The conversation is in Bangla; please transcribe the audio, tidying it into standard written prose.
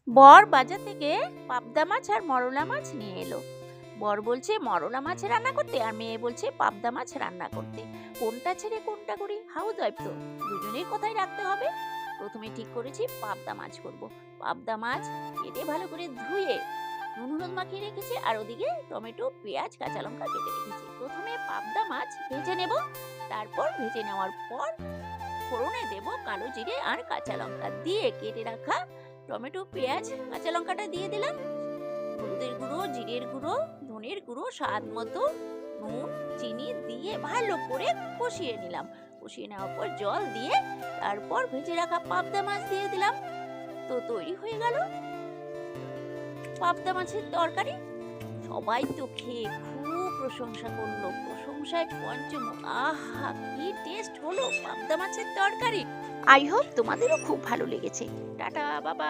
বর বাজার থেকে পাবদা মাছ আর মরলা মাছ নিয়ে এলো। বর বলছে মরলা মাছ রান্না করতে, আর মেয়ে বলছে পাবদা মাছ রান্না করতে। কোনটা ছেড়ে কোনটা করি? হাউস ওয়াইফ তো, দুজনেই কথাই রাখতে হবে। প্রথমে ঠিক করেছি পাবদা মাছ করব। পাবদা মাছ কেটে ভালো করে ধুয়ে নুন হলুদ মাখিয়ে রেখেছি, আর ওদিকে টমেটো, পেঁয়াজ, কাঁচা লঙ্কা কেটে রেখেছি। প্রথমে পাবদা মাছ ভেজে নেব, তারপর ভেজে নেওয়ার পর ফোড়নে দেব কালো জিরে আর কাঁচা লঙ্কা দিয়ে কেটে রাখা টমেটো, পেঁয়াজ, কাঁচা লঙ্কাটা দিয়ে দিলাম। হলুদের গুঁড়ো, জিরের গুঁড়ো, ধনের গুঁড়ো, স্বাদ মতো নুন, চিনি দিয়ে ভালো করে কষিয়ে নিলাম। কষিয়ে নেওয়ার পর জল দিয়ে তারপর ভেজে রাখা পাবদা মাছ দিয়ে দিলাম। তো তৈরি হয়ে গেল পাবদা মাছের তরকারি। সবাই তো খেয়ে খুব প্রশংসা করলো, প্রশংসায় পঞ্চমুখ। আহা, কি টেস্ট হলো পাবদা মাছের তরকারি! আই হোপ তোমাদেরও খুব ভালো লেগেছে। টাটা, বাবা।